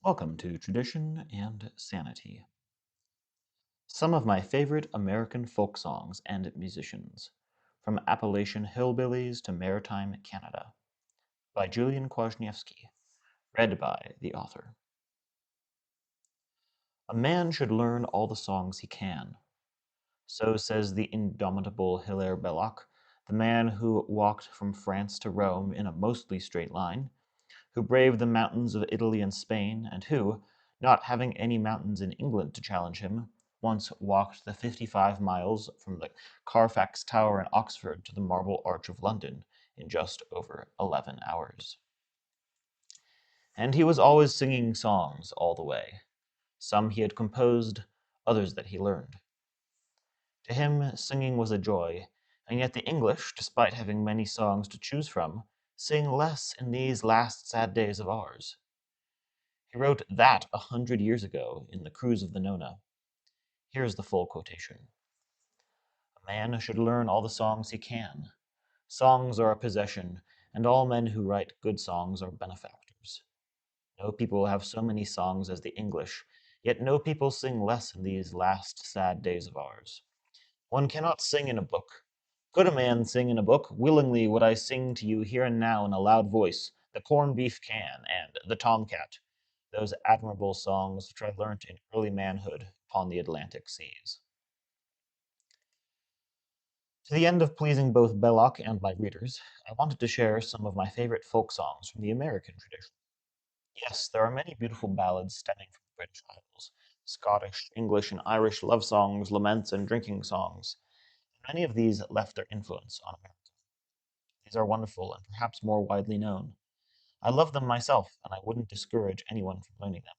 Welcome to Tradition and Sanity. Some of my favorite American folk songs and musicians, from Appalachian hillbillies to maritime Canada, by Julian Kwasniewski, read by the author. A man should learn all the songs he can. So says the indomitable Hilaire Belloc, the man who walked from France to Rome in a mostly straight line, who braved the mountains of Italy and Spain, and who, not having any mountains in England to challenge him, once walked the 55 miles from the Carfax Tower in Oxford to the Marble Arch of London in just over 11 hours. And he was always singing songs all the way. Some he had composed, others that he learned. To him, singing was a joy, and yet the English, despite having many songs to choose from, sing less in these last sad days of ours. He wrote that 100 years ago in The Cruise of the Nona. Here's the full quotation. A man should learn all the songs he can. Songs are a possession, and all men who write good songs are benefactors. No people have so many songs as the English, yet no people sing less in these last sad days of ours. One cannot sing in a book. Could a man sing in a book, willingly would I sing to you here and now in a loud voice the corned beef can and the tomcat, those admirable songs which I learnt in early manhood upon the Atlantic seas. To the end of pleasing both Belloc and my readers, I wanted to share some of my favorite folk songs from the American tradition. Yes, there are many beautiful ballads stemming from the British Isles, Scottish, English, and Irish love songs, laments, and drinking songs. Many of these left their influence on America. These are wonderful and perhaps more widely known. I love them myself, and I wouldn't discourage anyone from learning them.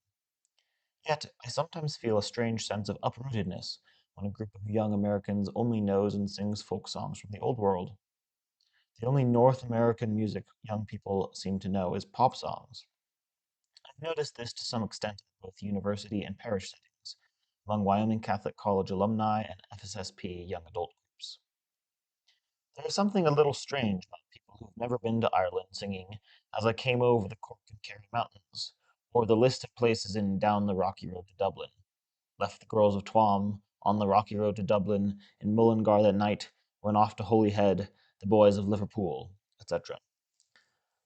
Yet, I sometimes feel a strange sense of uprootedness when a group of young Americans only knows and sings folk songs from the Old World. The only North American music young people seem to know is pop songs. I've noticed this to some extent in both university and parish settings, among Wyoming Catholic College alumni and FSSP young adult groups. There is something a little strange about people who've never been to Ireland singing "As I Came Over the Cork and Kerry Mountains," or the list of places in Down the Rocky Road to Dublin. Left the girls of Tuam on the rocky road to Dublin, in Mullingar that night, went off to Holyhead, the boys of Liverpool, etc.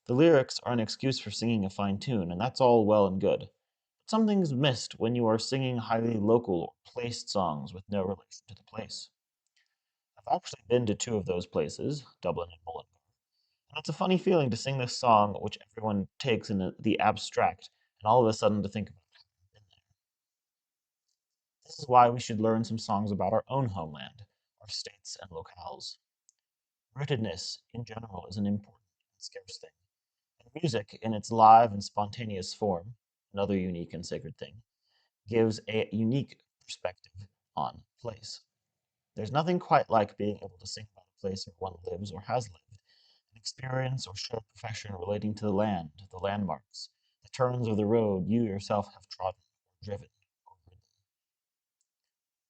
The lyrics are an excuse for singing a fine tune, and that's all well and good. But something's missed when you are singing highly local or placed songs with no relation to the place. I've actually been to two of those places, Dublin and Mullingar, and it's a funny feeling to sing this song, which everyone takes in the abstract, and all of a sudden to think about having been there. This is why we should learn some songs about our own homeland, our states and locales. Rootedness, in general, is an important and scarce thing, and music, in its live and spontaneous form, another unique and sacred thing, gives a unique perspective on place. There's nothing quite like being able to sing about a place where one lives or has lived, an experience or shared profession relating to the land, the landmarks, the turns of the road you yourself have trodden or driven or ridden.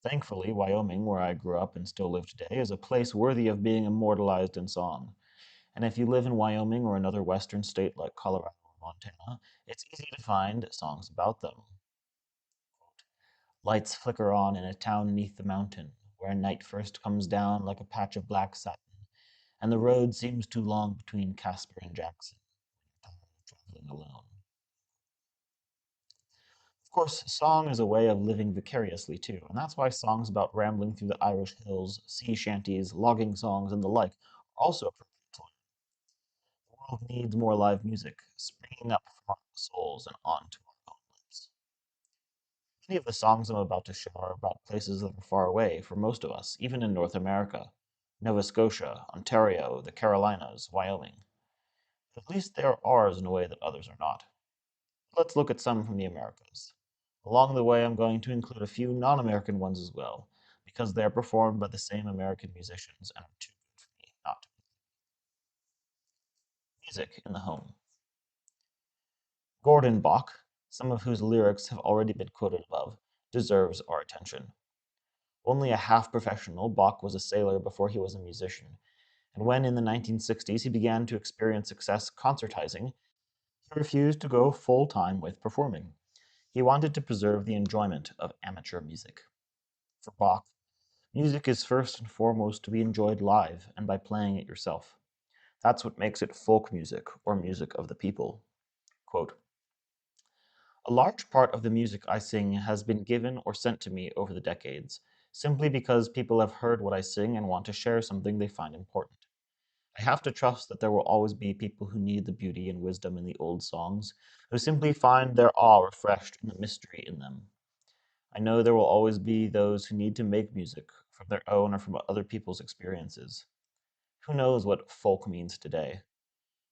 Thankfully, Wyoming, where I grew up and still live today, is a place worthy of being immortalized in song. And if you live in Wyoming or another western state like Colorado or Montana, it's easy to find songs about them. Lights flicker on in a town neath the mountain, where night first comes down like a patch of black satin, and the road seems too long between Casper and Jackson, when you're tired of traveling alone. Of course, song is a way of living vicariously too, and that's why songs about rambling through the Irish hills, sea shanties, logging songs, and the like are also appropriate to learn. The world needs more live music, springing up from our souls and onto our own lips. Many of the songs I'm about to share are about places that are far away for most of us, even in North America. Nova Scotia, Ontario, the Carolinas, Wyoming. At least they are ours in a way that others are not. Let's look at some from the Americas. Along the way, I'm going to include a few non-American ones as well, because they are performed by the same American musicians and are too good for me not to. Music in the home. Gordon Bach, some of whose lyrics have already been quoted above, deserves our attention. Only a half professional, Bach was a sailor before he was a musician, and when in the 1960s he began to experience success concertizing, he refused to go full time with performing. He wanted to preserve the enjoyment of amateur music. For Bach, music is first and foremost to be enjoyed live and by playing it yourself. That's what makes it folk music or music of the people. Quote, a large part of the music I sing has been given or sent to me over the decades, simply because people have heard what I sing and want to share something they find important. I have to trust that there will always be people who need the beauty and wisdom in the old songs, who simply find their awe refreshed in the mystery in them. I know there will always be those who need to make music from their own or from other people's experiences. Who knows what folk means today?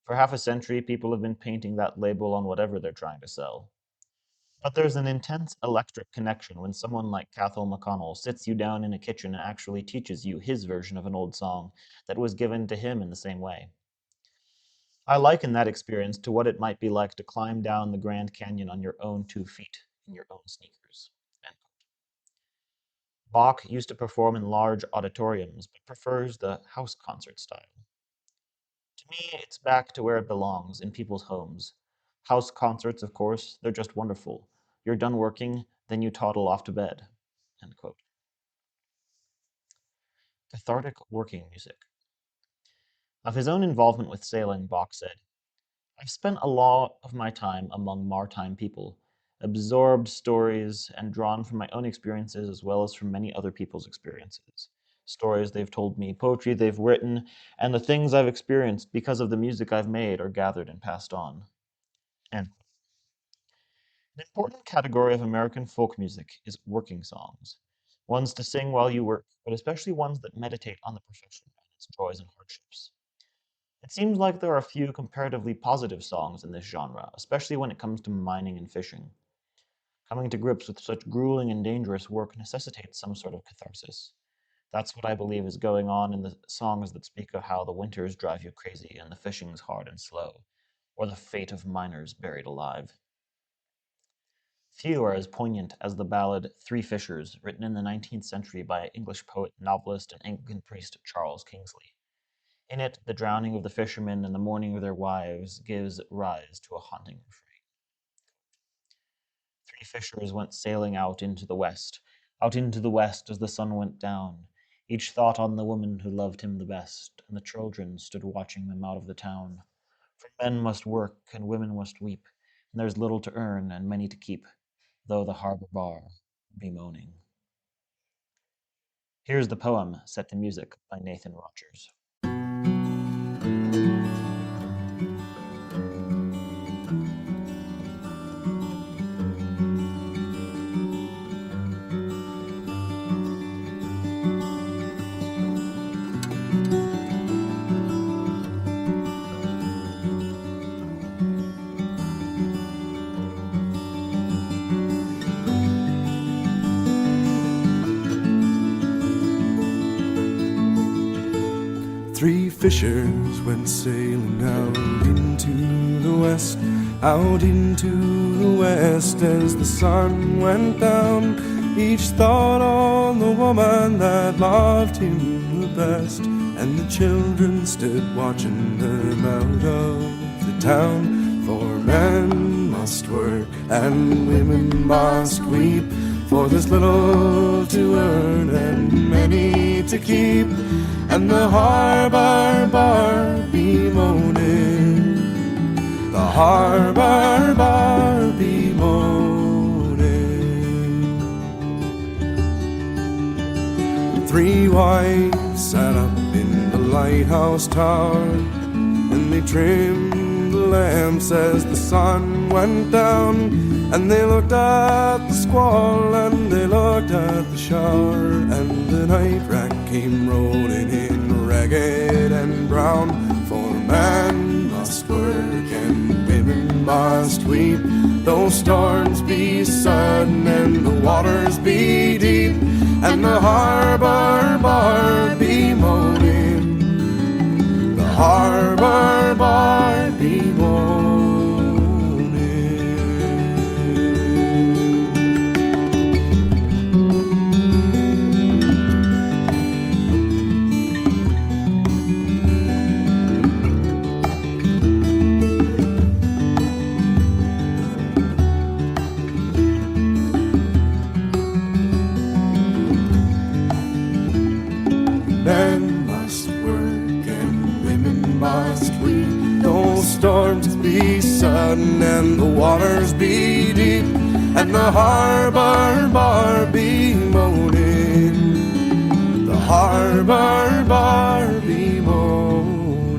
For half a century, people have been painting that label on whatever they're trying to sell. But there's an intense electric connection when someone like Cathal McConnell sits you down in a kitchen and actually teaches you his version of an old song that was given to him in the same way. I liken that experience to what it might be like to climb down the Grand Canyon on your own 2 feet in your own sneakers. End quote. Bach used to perform in large auditoriums, but prefers the house concert style. To me, it's back to where it belongs, in people's homes. House concerts, of course, they're just wonderful. You're done working, then you toddle off to bed. End quote. Cathartic working music. Of his own involvement with sailing, Bach said, I've spent a lot of my time among maritime people, absorbed stories and drawn from my own experiences as well as from many other people's experiences. Stories they've told me, poetry they've written, and the things I've experienced because of the music I've made or gathered and passed on. And an important category of American folk music is working songs, ones to sing while you work, but especially ones that meditate on the profession and its joys and hardships. It seems like there are a few comparatively positive songs in this genre, especially when it comes to mining and fishing. Coming to grips with such grueling and dangerous work necessitates some sort of catharsis. That's what I believe is going on in the songs that speak of how the winters drive you crazy and the fishing's hard and slow, or the fate of miners buried alive. Few are as poignant as the ballad Three Fishers, written in the 19th century by English poet, novelist, and Anglican priest Charles Kingsley. In it, the drowning of the fishermen and the mourning of their wives gives rise to a haunting refrain. Three fishers went sailing out into the west as the sun went down. Each thought on the woman who loved him the best, and the children stood watching them out of the town. For men must work and women must weep, and there's little to earn and many to keep, though the harbor bar be moaning. Here's the poem set to music by Nathan Rogers. Three fishers went sailing out into the west, out into the west as the sun went down. Each thought on the woman that loved him the best, and the children stood watching them out of the town. For men must work and women must weep, for there's little to earn and many to keep, and the harbor bar be moaning, the harbor bar be moaning. Three wives sat up in the lighthouse tower, and they trimmed the lamps as the sun went down. And they looked at the squall, and they looked at the shower, and the night rack came rolling in ragged and brown. For man must work and women must weep, though storms be sudden and the waters be deep, and the harbor bar be moaning, the harbor bar be moaning. storms be sudden and the waters be deep and the harbor bar be moaning, the harbor bar be moaning.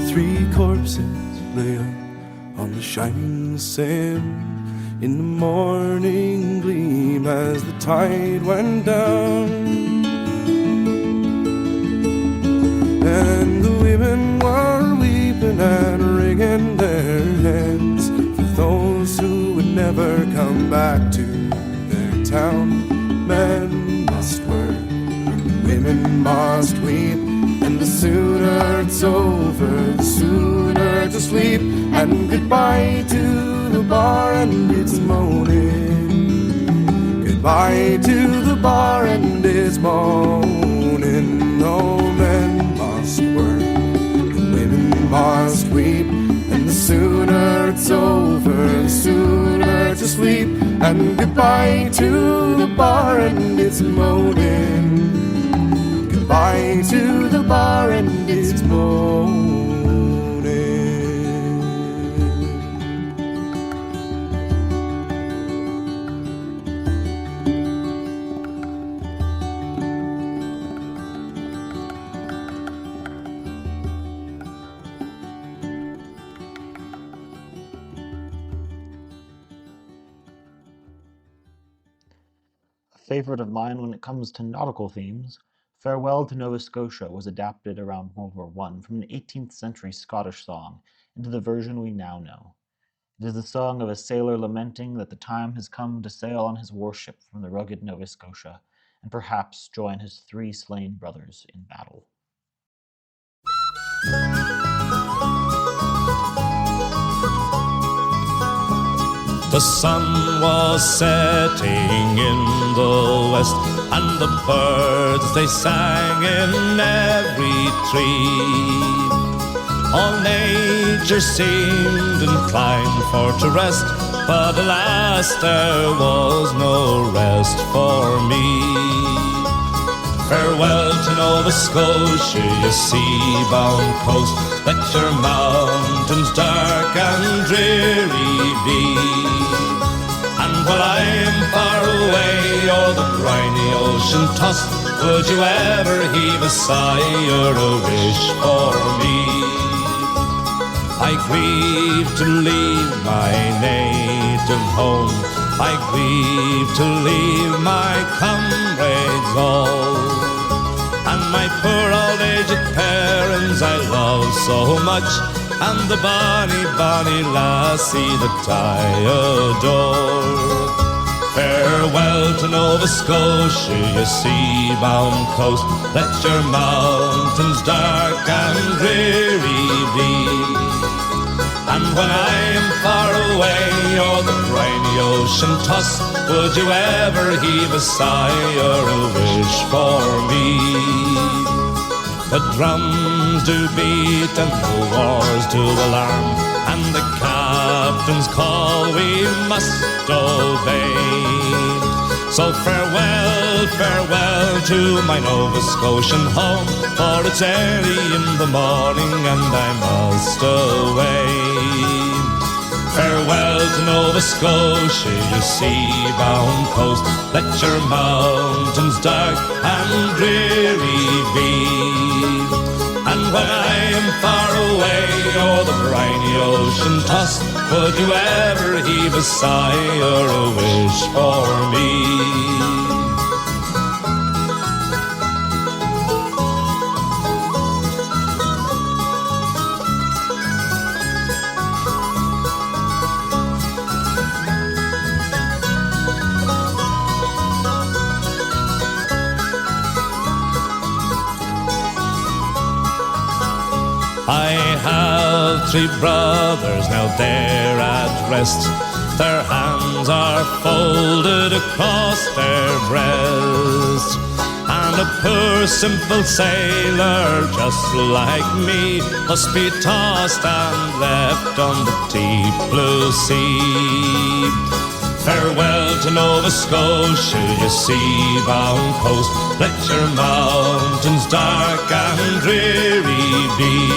3 corpses lay up on the shining sand in the morning gleam as the tide went down, and the women were weeping and wringing their hands for those who would never come back to their town. Men must work, women must weep, and the sooner it's over, the sooner to sleep. And goodbye to the bar and its moaning, goodbye to the bar and its moaning. No, men must work, and women must weep, and the sooner it's over, the sooner to sleep. And goodbye to the bar and its moaning, goodbye to the bar and its moaning. A favorite of mine when it comes to nautical themes, Farewell to Nova Scotia was adapted around World War I from an 18th century Scottish song into the version we now know. It is the song of a sailor lamenting that the time has come to sail on his warship from the rugged Nova Scotia, and perhaps join his 3 slain brothers in battle. The sun was setting in the west, and the birds they sang in every tree. All nature seemed inclined for to rest, but alas, there was no rest for me. Farewell to Nova Scotia, you sea-bound coast, let your mountains dark and dreary be. And while I am far away o'er the briny ocean tossed, would you ever heave a sigh or a wish for me? I grieve to leave my native home, I grieve to leave my comrades all, and my poor old aged parents I love so much, and the bonny, bonny lassie that I adore. Farewell to Nova Scotia, you sea-bound coast, let your mountains dark and dreary be. And when I am far away o'er the briny ocean tossed, would you ever heave a sigh or a wish for me? The drums do beat and the wars do alarm, and the captain's call we must obey. So farewell, farewell to my Nova Scotian home, for it's early in the morning and I must away. Farewell to Nova Scotia, you sea-bound coast, let your mountains dark and dreary be. And when I am far away o'er the briny ocean tossed, would you ever heave a sigh or a wish for me? I have 3 brothers, now they're at rest. Their hands are folded across their breasts, and a poor simple sailor just like me must be tossed and left on the deep blue sea. Farewell to Nova Scotia, you sea-bound coast. Let your mountains dark and dreary be.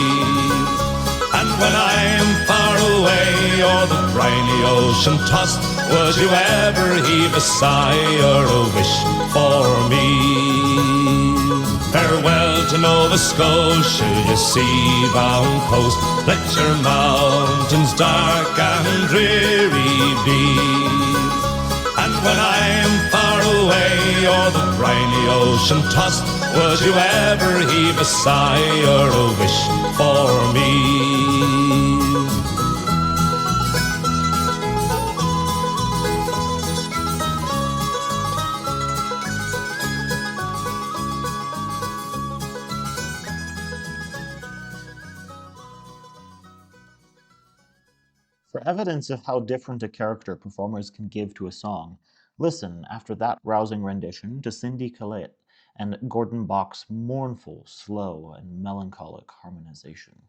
And when I am far away o'er the briny ocean tossed, would you ever heave a sigh or a wish for me? Farewell to Nova Scotia, you sea-bound coast. Let your mountains dark and dreary be. And when I am far away o'er the briny ocean tossed, would you ever heave a sigh or a wish for me? For evidence of how different a character performers can give to a song, listen, after that rousing rendition, to Cindy Collette and Gordon Bach's mournful, slow, and melancholic harmonization.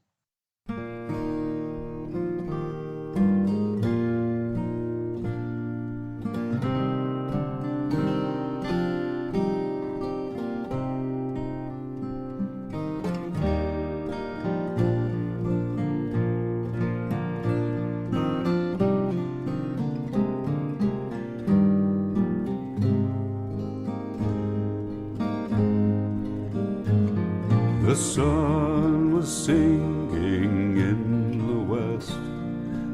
The sun was sinking in the west.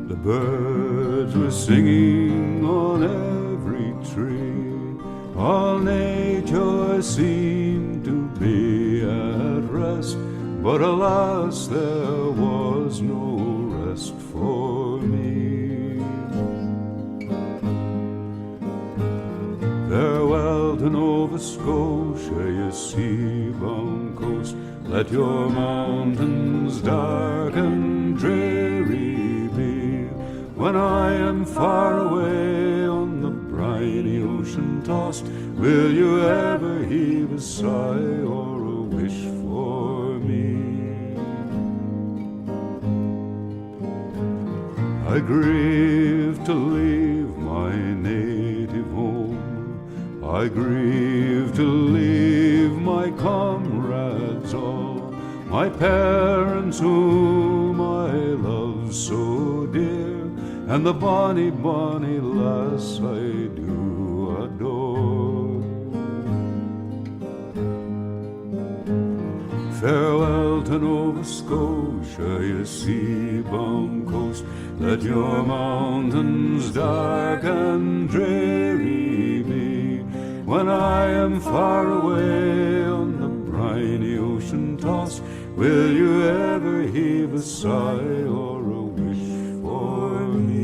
The birds were singing on every tree. All nature seemed to be at rest, but alas, there was no rest for me. Farewell to Nova Scotia, you sea-bound coast. Let your mountains dark and dreary be. When I am far away on the briny ocean tossed, will you ever heave a sigh or a wish for me? I grieve to leave my native home. I grieve to leave my comrades all, my parents whom I love so dear, and the bonny, bonny lass I do adore. Farewell to Nova Scotia, you sea-bound coast. Let your mountains dark and dreary be. When I am far away on the briny ocean tossed, will you ever heave a sigh or a wish for me?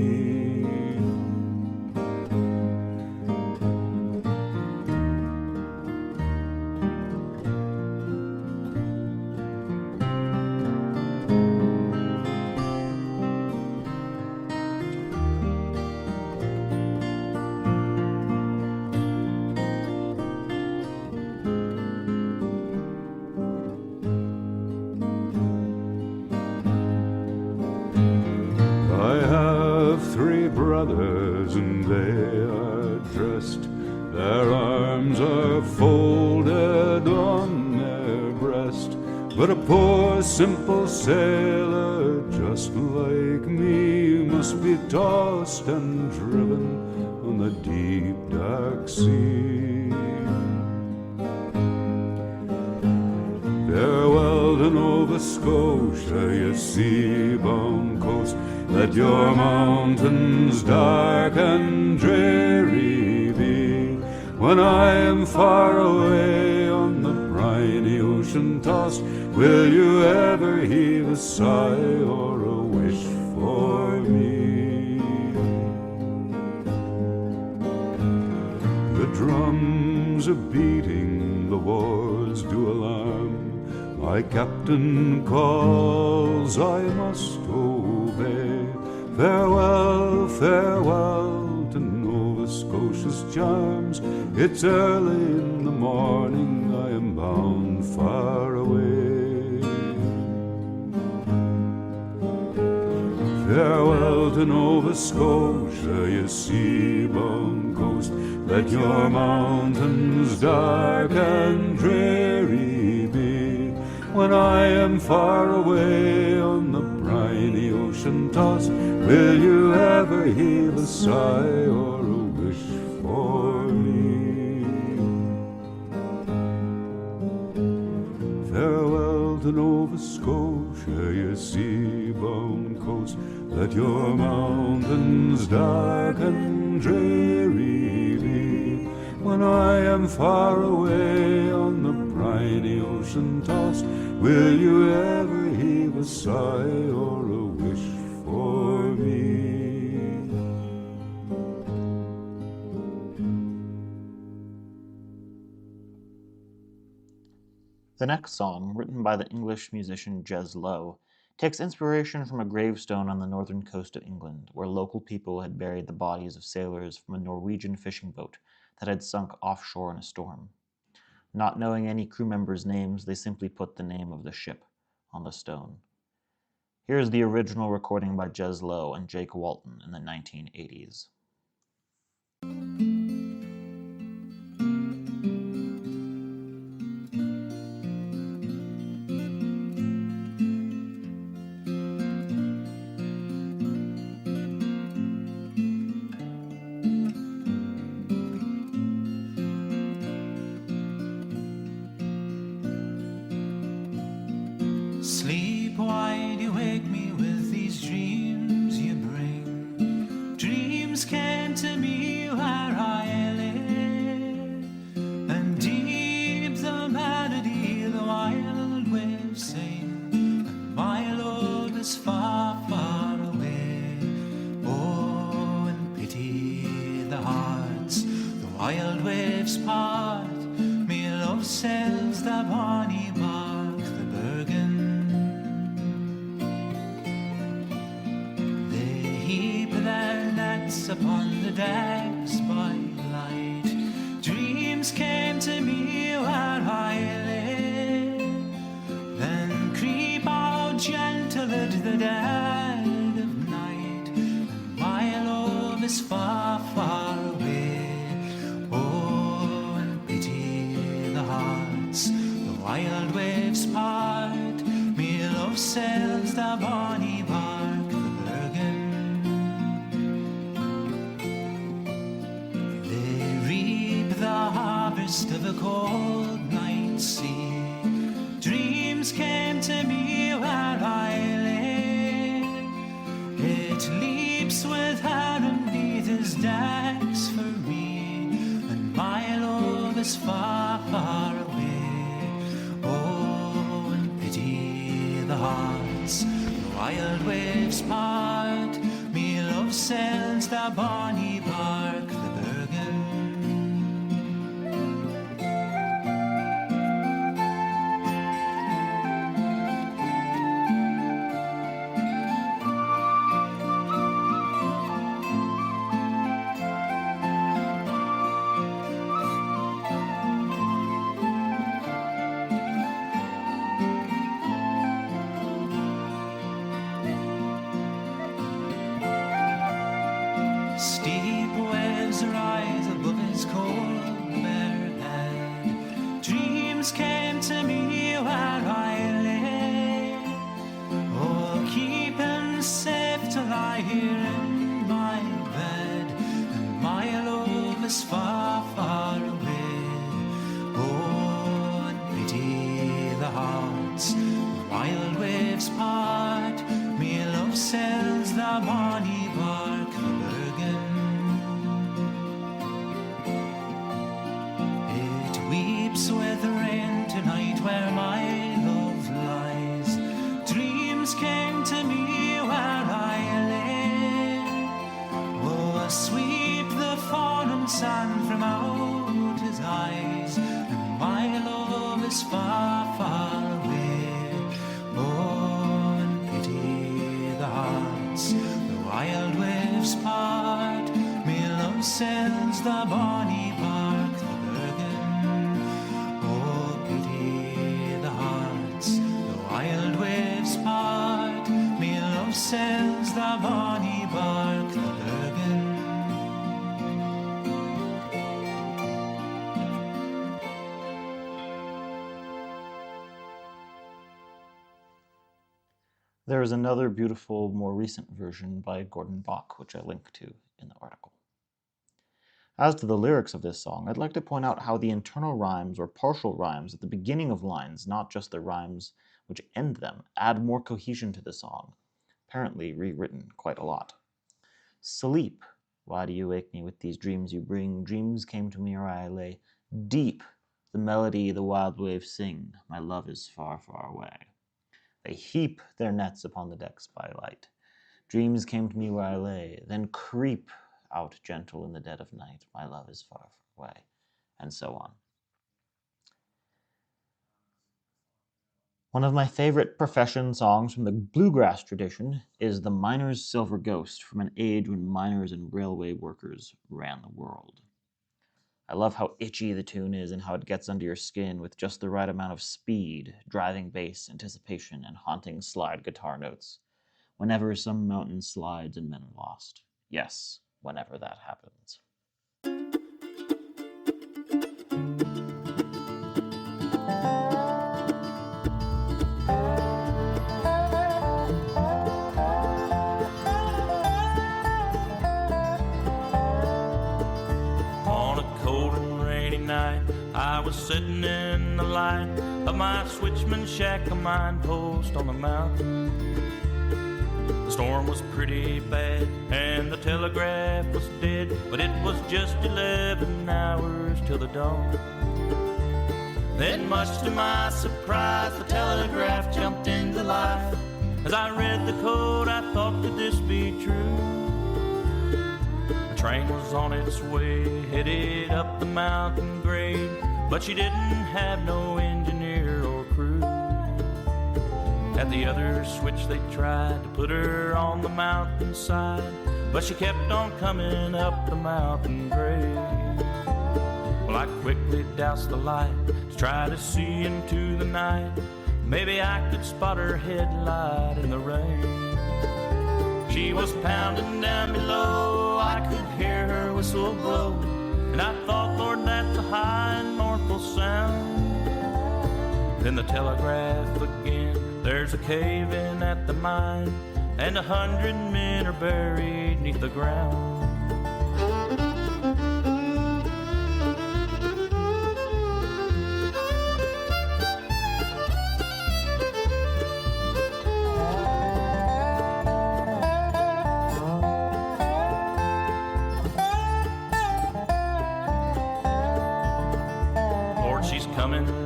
Three brothers and they are dressed, their arms are folded on their breast, but a poor simple sailor just like me must be tossed and driven on the deep dark sea. Farewell to Nova Scotia, you sea-bound coast. Let your mountains dark and dreary be. When I am far away on the briny ocean tossed, will you ever heave a sigh or a wish for me? The drums are beating, the wars do alarm. My captain calls, I must obey. Farewell, farewell to Nova Scotia's charms. It's early in the morning, I am bound far away. Farewell to Nova Scotia, you sea-bound coast, let your mountains dark and dreary be. When I am far away on the briny ocean tossed, will you ever heave a sigh or a wish for me? Farewell to Nova Scotia, you sea-bound coast, let your mountains dark and dreary be. When I am far away on the briny ocean tossed, will you ever heave a sigh or a wish for me? The next song, written by the English musician Jez Lowe, takes inspiration from a gravestone on the northern coast of England, where local people had buried the bodies of sailors from a Norwegian fishing boat that had sunk offshore in a storm. Not knowing any crew members' names, they simply put the name of the ship on the stone. Here is the original recording by Jez Lowe and Jake Walton in the 1980s. Sleep, why do you wake me with these dreams you bring? Dreams came to me where I lay, and deep the melody the wild waves sing, and my love is far, far away. Oh, and pity the hearts the wild waves part, me love sails the bonny bark, the Bergen. Upon the decks by light, dreams came to me where I lay, then creep out gentle at the dead of night, and my love is far, far away. Oh, and pity the hearts the wild waves part, me love sails the bonny bark, the Bergen. The harvest of a cold night sea, dreams came to me where I lay. It leaps with heron beneath his decks for me, and my love is far, far away. Oh, and pity the hearts the wild waves part, me love sails the bonny bark, the Bergen. Steep waves rise above his cold bare head. Dreams came to me where I lay. Oh, keep him safe till I hear in my bed, and my love is far, far away. Oh, and pity the hearts the wild waves part, me love sails the bonny bark, the Bergen. It weeps with rain tonight where my love lies. Dreams came to me where I lay. Oh, sweep the fallen sand from out his eyes, and my love is far, far away. Oh, and pity the hearts the wild waves part, me love sails the bonny bark, the Bergen. Oh, pity the hearts the wild waves part, me love sails the bonny bark the lurgan. There is another beautiful, more recent version by Gordon Bok, which I link to in the article. As to the lyrics of this song, I'd like to point out how the internal rhymes or partial rhymes at the beginning of lines, not just the rhymes which end them, add more cohesion to the song, apparently rewritten quite a lot. Sleep, why do you wake me with these dreams you bring? Dreams came to me where I lay. Deep, the melody the wild waves sing, my love is far, far away. They heap their nets upon the decks by light. Dreams came to me where I lay, then creep out gentle in the dead of night. My love is far, far away, and so on. One of my favorite profession songs from the bluegrass tradition is The Miner's Silver Ghost, from an age when miners and railway workers ran the world. I love how itchy the tune is and how it gets under your skin with just the right amount of speed, driving bass, anticipation, and haunting slide guitar notes. Whenever some mountain slides and men are lost. Yes, whenever that happens. I was sitting in the light of my switchman shack, a mine post on the mountain. The storm was pretty bad and the telegraph was dead, but it was just 11 hours till the dawn. Then much to my surprise, the telegraph jumped into life. As I read the code, I thought, could this be true? The train was on its way, headed up the mountain grade, but she didn't have no engineer or crew. At the other switch they tried to put her on the mountainside, but she kept on coming up the mountain grade. Well, I quickly doused the light to try to see into the night. Maybe I could spot her headlight in the rain. She was pounding down below, I could hear her whistle blow, and I thought, Lord, that's a high and mournful sound. Then the telegraph again, there's a cave-in at the mine, and 100 men are buried neath the ground.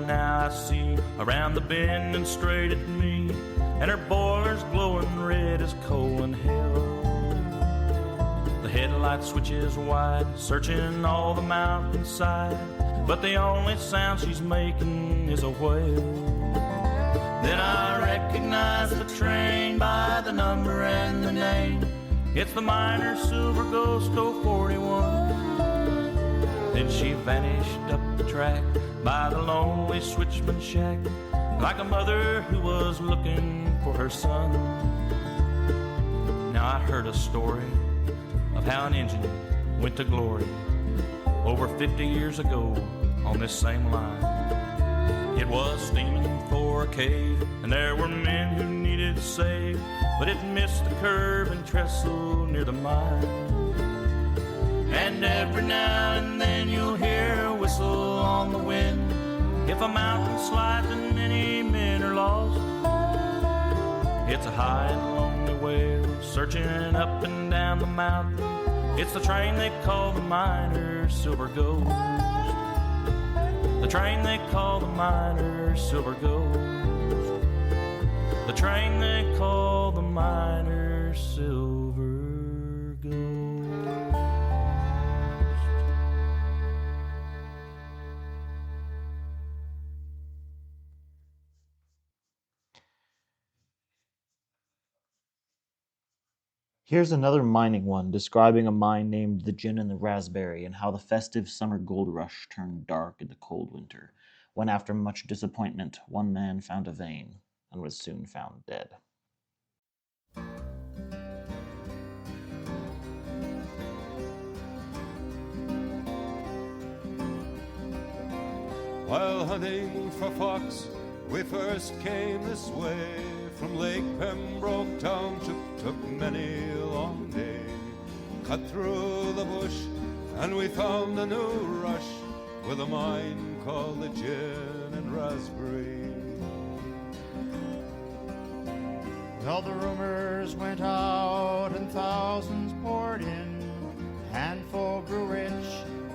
I see around the bend and straight at me, and her boiler's glowing red as coal in hell. The headlight switches wide, searching all the mountainside, but the only sound she's making is a wail. Then I recognize the train by the number and the name. It's the Miner's Silver Ghost 041. Then she vanished up the track by the lonely switchman shack, like a mother who was looking for her son. Now I heard a story of how an engine went to glory over 50 years ago on this same line. It was steaming for a cave, and there were men who needed saved, but it missed the curve and trestle near the mine. And every now and then you'll hear a whistle on the wind. If a mountain slides and many men are lost, it's a high and lonely wail searching up and down the mountain. It's the train they call the Miner's Silver Ghost. The train they call the Miner's Silver Ghost. The train they call the Miner's Silver Ghost. Here's another mining one, describing a mine named the Gin and the Raspberry, and how the festive summer gold rush turned dark in the cold winter, when after much disappointment one man found a vein and was soon found dead. While hunting for fox, we first came this way. From Lake Pembroke Township took many a long day. Cut through the bush and we found a new rush with a mine called the Gin and Raspberry. Well, the rumors went out and thousands poured in. Handful grew rich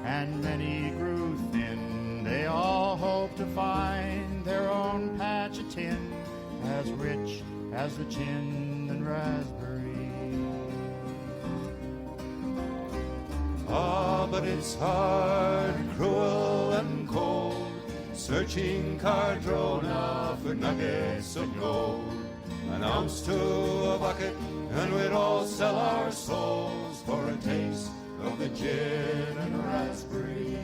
and many grew thin. They all hoped to find their own patch of tin, as rich as the gin and raspberry. Ah, but it's hard, cruel and cold, searching Cardrona for nuggets of gold. An ounce to a bucket, and we'd all sell our souls for a taste of the gin and raspberry.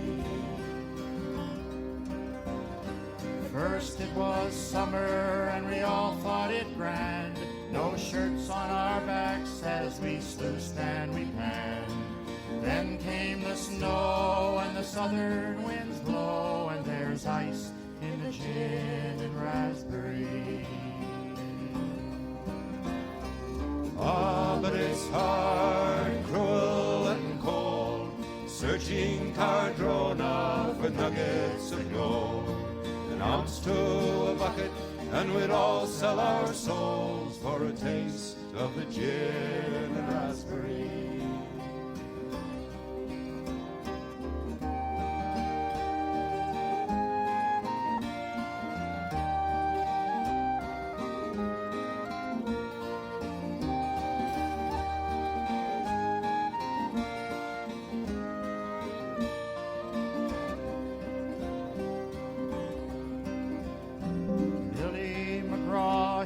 First it was summer and we all thought it grand. No shirts on our backs as we sluiced and we panned. Then came the snow and the southern winds blow, and there's ice in the gin and raspberry. Ah, but it's hard, cruel and cold, searching Cardrona for nuggets of gold. An ounce to a bucket, and we'd all sell our souls for a taste of the gin and raspberry.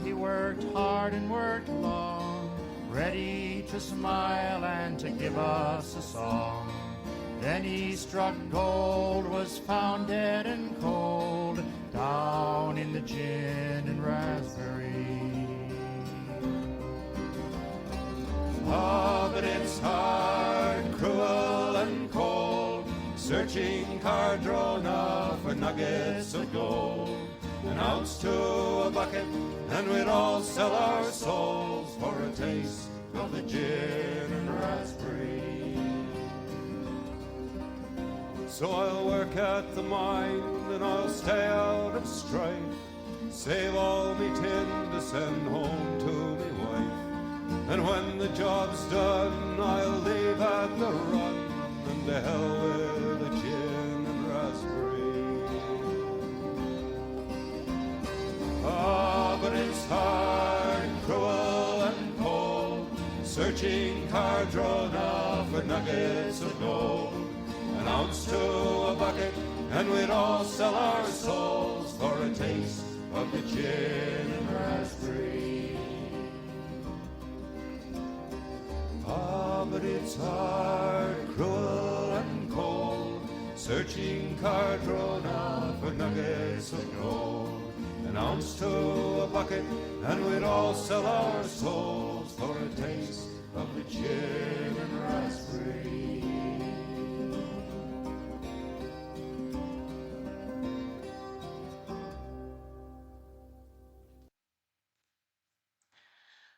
He worked hard and worked long, ready to smile and to give us a song. Then he struck gold, was found dead and cold, down in the gin and raspberry. Ah, but it's hard, cruel and cold, searching Cardrona for nuggets of gold. An ounce to a bucket, and we'd all sell our souls for a taste of the gin and raspberry. So I'll work at the mine and I'll stay out of strife, save all me tin to send home to me wife. And when the job's done, I'll leave at the run, and to hell with the gin and raspberry. Ah, but it's hard, cruel and cold, searching Cardrona for nuggets of gold. An ounce to a bucket, and we'd all sell our souls for a taste of the gin and raspberry. Ah, but it's hard, cruel and cold, searching Cardrona for nuggets of gold. An ounce to a bucket, and we'd all sell our souls for a taste of the gin and raspberry.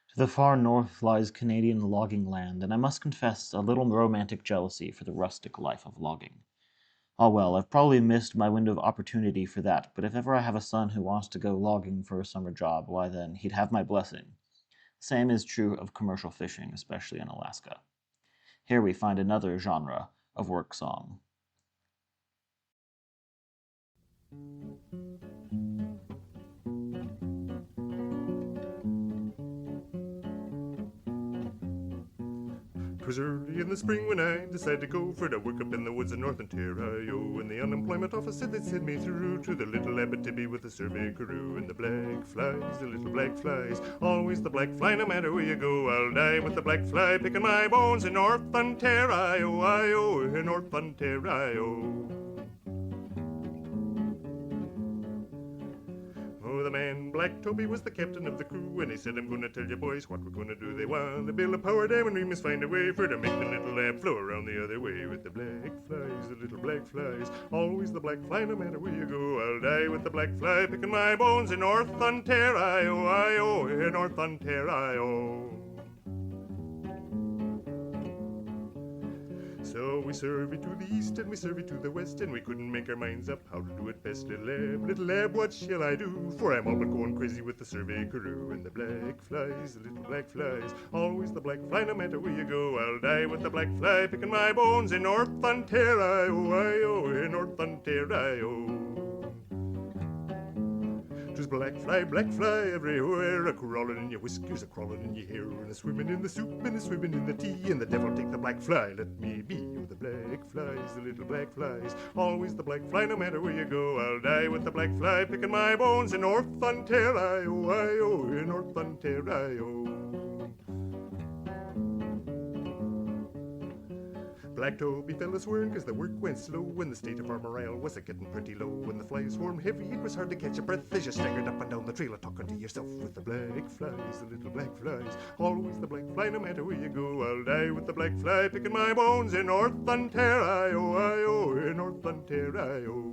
To the far north lies Canadian logging land, and I must confess a little romantic jealousy for the rustic life of logging. Ah well, I've probably missed my window of opportunity for that, but if ever I have a son who wants to go logging for a summer job, why then, he'd have my blessing. Same is true of commercial fishing, especially in Alaska. Here we find another genre of work song. Twas early in the spring when I decided to go for to work up in the woods of North Ontario. And the unemployment office said they'd send me through to the little Abitibi with the survey crew. And the black flies, the little black flies, always the black fly, no matter where you go. I'll die with the black fly picking my bones in North Ontario, in North Ontario. Oh, the man black Black Toby was the captain of the crew, and he said, I'm gonna tell you boys what we're gonna do. They want to build a power dam, and we must find a way for to make the little lab flow around the other way. With the black flies, the little black flies, always the black fly, no matter where you go. I'll die with the black fly, picking my bones in North Ontario, in North Ontario. So we surveyed to the east and we surveyed to the west, and we couldn't make our minds up how to do it best. Little lab, what shall I do? For I'm all but going crazy with the survey crew. And the black flies, the little black flies, always the black fly, no matter where you go. I'll die with the black fly, picking my bones in North Ontario, in North Ontario. 'Twas black fly everywhere, a crawling in your whiskers, a crawling in your hair, and a swimming in the soup, and a swimming in the tea, and the devil take the black fly, let me be. Oh, the black flies, the little black flies, always the black fly, no matter where you go. I'll die with the black fly, picking my bones in North Ontario, in North Ontario. Black Toby fell a swearing 'cause the work went slow, and the state of our morale was a-getting pretty low. When the flies swarmed heavy, it was hard to catch your breath as you staggered up and down the trail a-talking to yourself. With the black flies, the little black flies, always the black fly, no matter where you go. I'll die with the black fly, picking my bones in North Ontario, in North Ontario.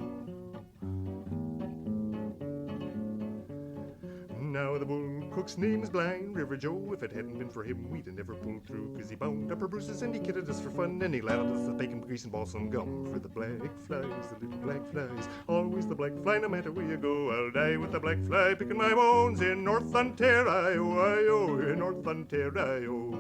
Now the bull cook's name's Blind River Joe. If it hadn't been for him, we'd have never pulled through, 'cause he bound up our bruises and he kidded us for fun, and he ladled us with bacon, grease, and balsam gum. For the black flies, the little black flies, always the black fly, no matter where you go. I'll die with the black fly, picking my bones in North Ontario, in North Ontario.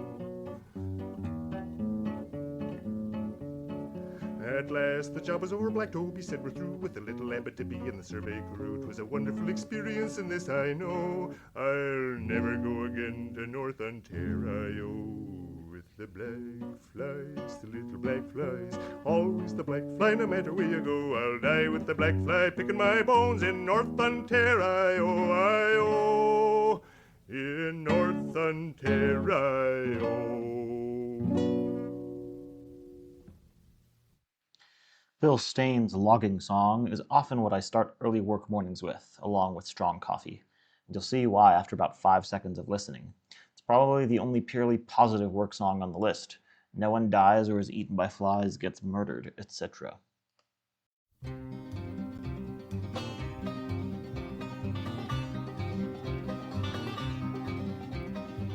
At last the job was over, Black Toby said we're through with the little Abitibi and the survey crew. 'Twas a wonderful experience, and this I know, I'll never go again to North Ontario. With the black flies, the little black flies, always the black fly, no matter where you go. I'll die with the black fly, picking my bones in North Ontario, in North Ontario. Bill Staines' logging song is often what I start early work mornings with, along with strong coffee. And you'll see why after about 5 seconds of listening. It's probably the only purely positive work song on the list. No one dies or is eaten by flies, gets murdered, etc.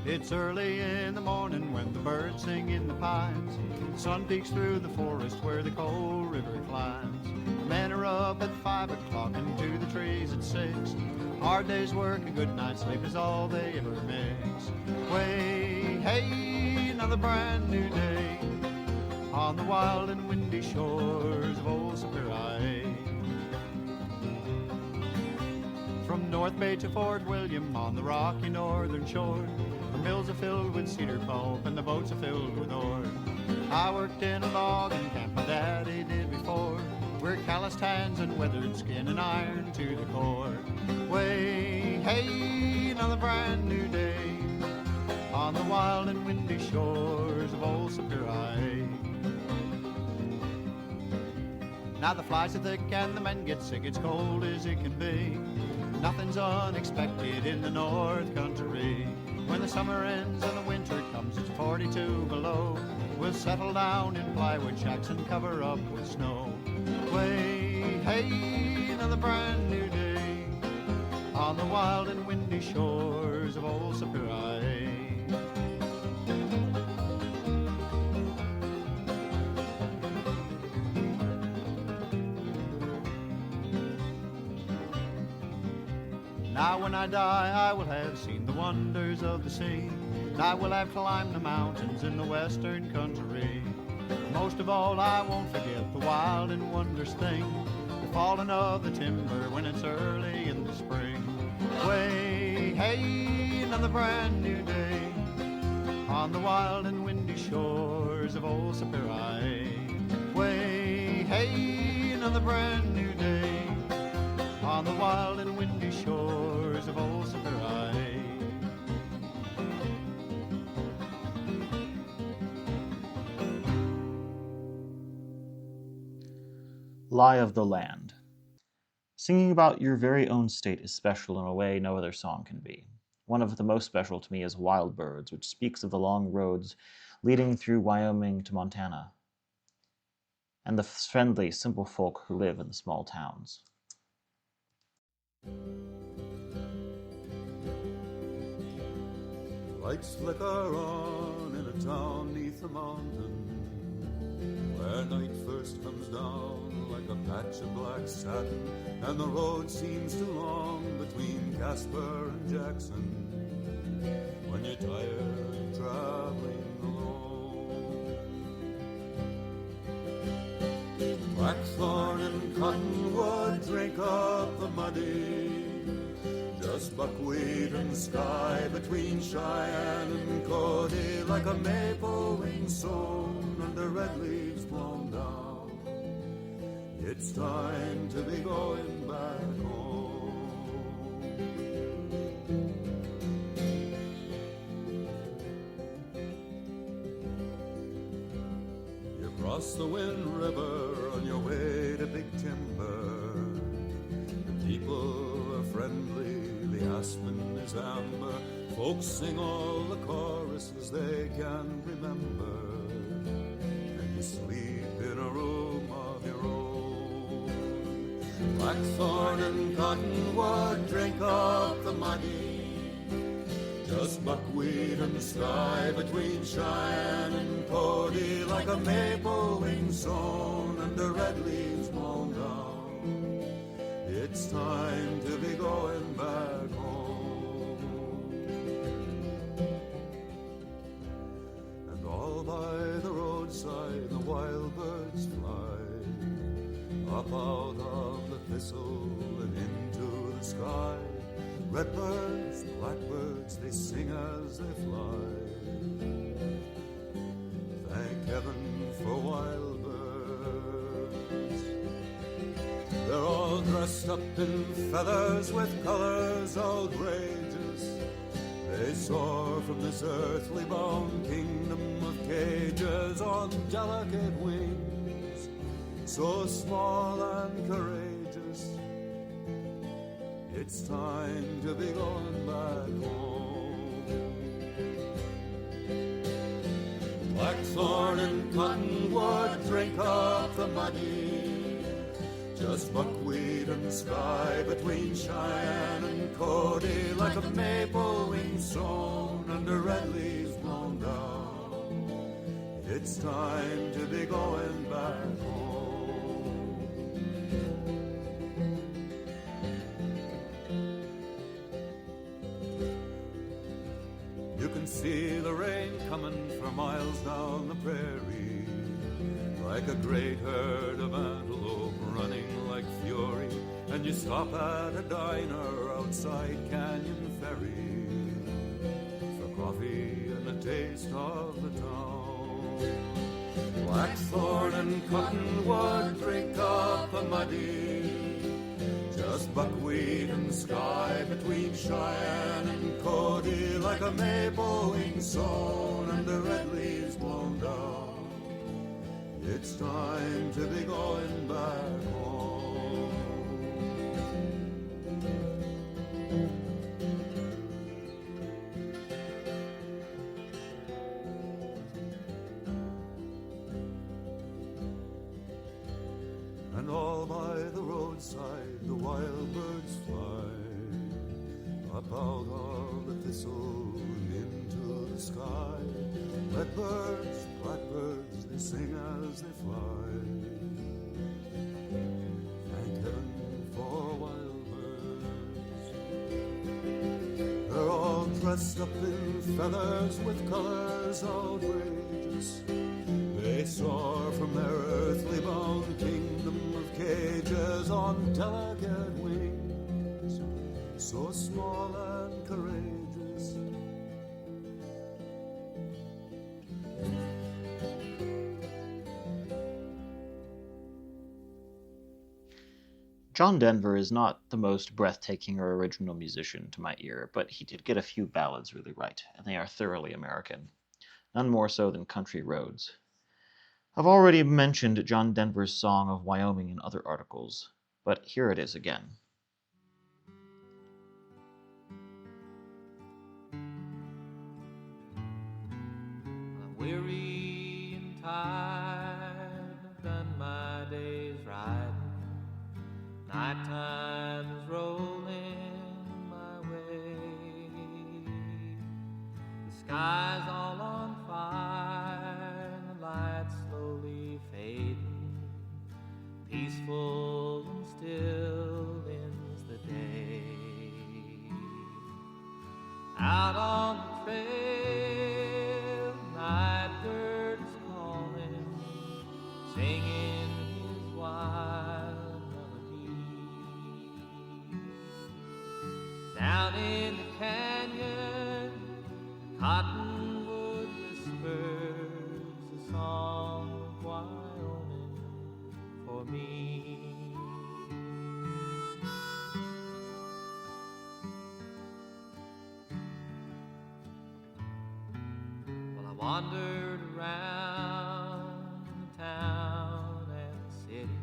It's early in the morning when the birds sing in the pines. The sun peeks through the forest where the cold river climbs. The men are up at 5 o'clock and to the trees at 6. Hard day's work, a good night's sleep is all they ever mix. Way, hey, another brand new day on the wild and windy shores of old Superior. From North Bay to Fort William on the rocky northern shore, the mills are filled with cedar pulp and the boats are filled with ore. I worked in a logging camp, my daddy did before. We're calloused hands and weathered skin and iron to the core. Way, hey, another brand new day on the wild and windy shores of old Superior. Now the flies are thick and the men get sick, it's cold as it can be. Nothing's unexpected in the North Country. When the summer ends and the winter comes, it's 42 below. We'll settle down in plywood shacks and cover up with snow. Way, hey, another brand new day on the wild and windy shores of old Superior. Now when I die, I will have seen the wonders of the sea, and I will have climbed the mountains in the western country. Most of all, I won't forget the wild and wondrous thing, the falling of the timber when it's early in the spring. Way, hey, another brand new day on the wild and windy shores of old Superior. Way, hey, another brand new day on the wild and windy shores of old Superior. Lie of the Land. Singing about your very own state is special in a way no other song can be. One of the most special to me is Wild Birds, which speaks of the long roads leading through Wyoming to Montana, and the friendly, simple folk who live in the small towns. Lights flicker on in a town neath a mountain, where night first comes down like a patch of black satin, and the road seems too long between Casper and Jackson. When you're tired of traveling alone, blackthorn and cottonwood drink up the muddy. Just buckwheat and sky between Cheyenne and Cody, like a maple wing sown under red leaves blown down. It's time to be going back home. You cross the Wind River on your way to Big Timber. The people are friendly, the aspen is amber, folks sing all the choruses they can remember, and you sleep in a room of your own. Blackthorn and cottonwood drink up the muddy, just buckwheat and sky between Cheyenne and Cody, like a maple wing sown under red leaves blown down. It's time to be going back home. And all by the roadside the wild birds fly, up out of the thistle and into the sky. Redbirds, blackbirds, they sing as they fly. Thank heaven for wild birds. They're all dressed up in feathers with colors outrageous. They soar from this earthly bound kingdom of cages on delicate wings, so small and courageous. It's time to be going back home. Blackthorn and cottonwood drink up the muddy, just buckwheat and sky between Cheyenne and Cody, like a maple wing sown under red leaves blown down. It's time to be going back home. You can see the rain coming for miles down the prairie, like a great herd of antelope running like fury, and you stop at a diner outside Canyon Ferry for coffee and a taste of the town. Blackthorn and cottonwood drink up a muddy, just buckwheat and sky between Cheyenne and Cody, like a maple wing sown under red leaves blown down. It's time to be going back home. And all by the roadside the wild birds fly, up out of the thistle and into the sky. Redbirds, blackbirds, they sing as they fly. Thank heaven for wild birds. They're all dressed up in feathers with colors outrageous. They soar from their earthly bound kingdom of cages on delicate wings, so small and courageous. John Denver is not the most breathtaking or original musician to my ear, but he did get a few ballads really right, and they are thoroughly American, none more so than Country Roads. I've already mentioned John Denver's song of Wyoming in other articles, but here it is again. I'm weary and tired, I've done my day's riding. Nighttime is rolling my way. The sky's all on fire, and the light's slowly fading. Peaceful and still ends the day. Out on the trail, night bird is calling, singing his wild melody. Down in the canyon, the cottonwood whispers a song of Wyoming for me. Well, I wandered around the town and the city,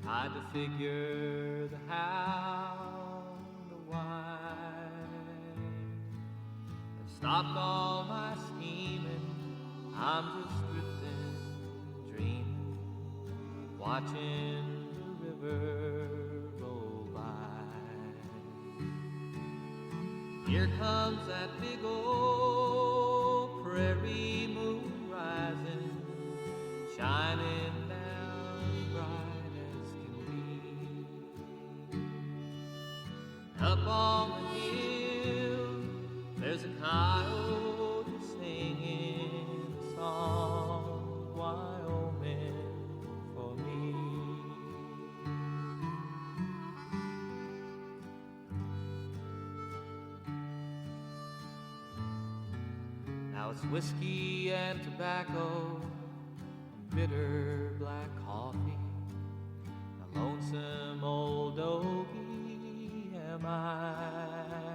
tried to figure the how, the why. I've stopped all my scheming, I'm just drifting, dreaming, watching the river roll by. Here comes that big old prairie moon rising, shining down bright as can be. Up on the hill, there's a coyote singing a song of Wyoming for me. Now it's whiskey and tobacco and bitter black coffee. A lonesome old doggy am I,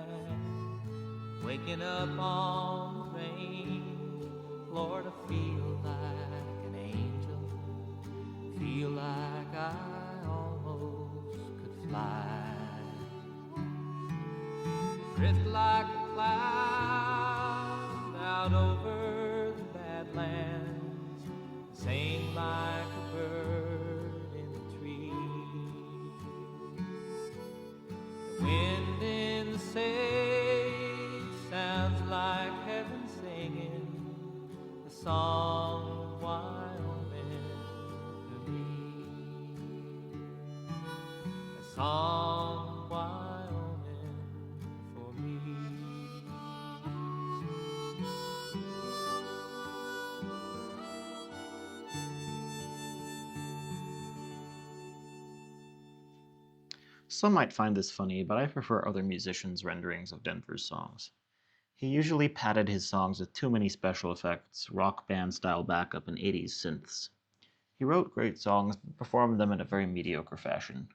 waking up on the rain. Lord, I feel like an angel, feel like I almost could fly. Drift like a cloud out over the badlands, sing like a bird in the trees. The wind in the sage sounds like heaven singing the song of Wyoming to me. A song of Wyoming for me. Some might find this funny, but I prefer other musicians' renderings of Denver's songs. He usually padded his songs with too many special effects, rock band style backup, and 80s synths. He wrote great songs, but performed them in a very mediocre fashion.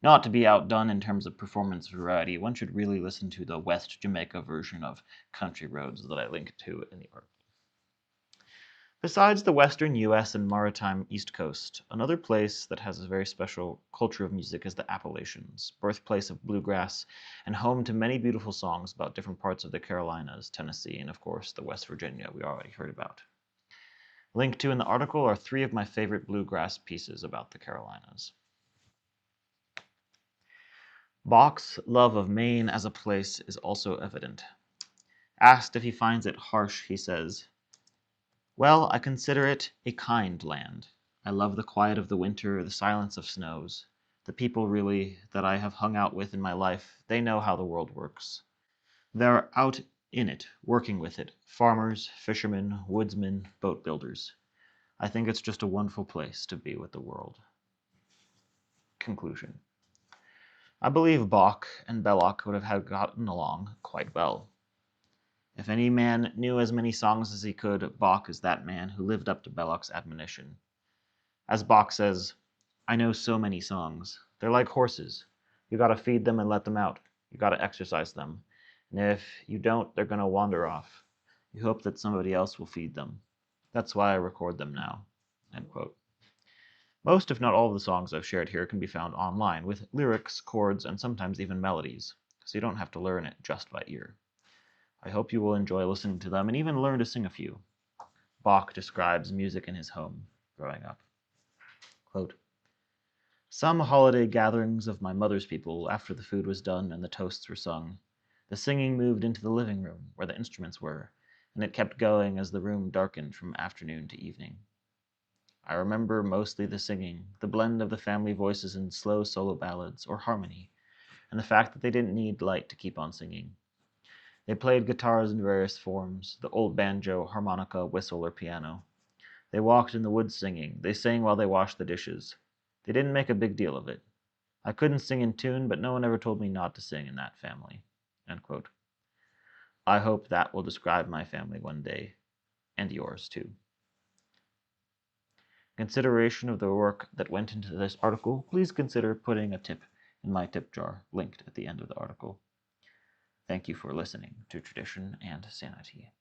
Not to be outdone in terms of performance variety, one should really listen to the West Jamaica version of Country Roads that I linked to in the article. Besides the western U.S. and maritime East Coast, another place that has a very special culture of music is the Appalachians, birthplace of bluegrass and home to many beautiful songs about different parts of the Carolinas, Tennessee, and of course the West Virginia we already heard about. Linked to in the article are 3 of my favorite bluegrass pieces about the Carolinas. Bach's love of Maine as a place is also evident. Asked if he finds it harsh, he says, "Well, I consider it a kind land. I love the quiet of the winter, the silence of snows. The people really that I have hung out with in my life, they know how the world works. They're out in it, working with it, farmers, fishermen, woodsmen, boat builders. I think it's just a wonderful place to be with the world." Conclusion. I believe Bach and Belloc would have gotten along quite well. If any man knew as many songs as he could, Bach is that man who lived up to Belloc's admonition. As Bach says, "I know so many songs. They're like horses. You gotta feed them and let them out. You gotta exercise them. And if you don't, they're gonna wander off. You hope that somebody else will feed them. That's why I record them now." End quote. Most, if not all, of the songs I've shared here can be found online, with lyrics, chords, and sometimes even melodies, so you don't have to learn it just by ear. I hope you will enjoy listening to them and even learn to sing a few. Bach describes music in his home growing up. Quote, "Some holiday gatherings of my mother's people, after the food was done and the toasts were sung, the singing moved into the living room where the instruments were, and it kept going as the room darkened from afternoon to evening. I remember mostly the singing, the blend of the family voices in slow solo ballads or harmony, and the fact that they didn't need light to keep on singing. They played guitars in various forms, the old banjo, harmonica, whistle, or piano. They walked in the woods singing. They sang while they washed the dishes. They didn't make a big deal of it. I couldn't sing in tune, but no one ever told me not to sing in that family." End quote. I hope that will describe my family one day, and yours too. Consideration of the work that went into this article, please consider putting a tip in my tip jar, linked at the end of the article. Thank you for listening to Tradition and Sanity.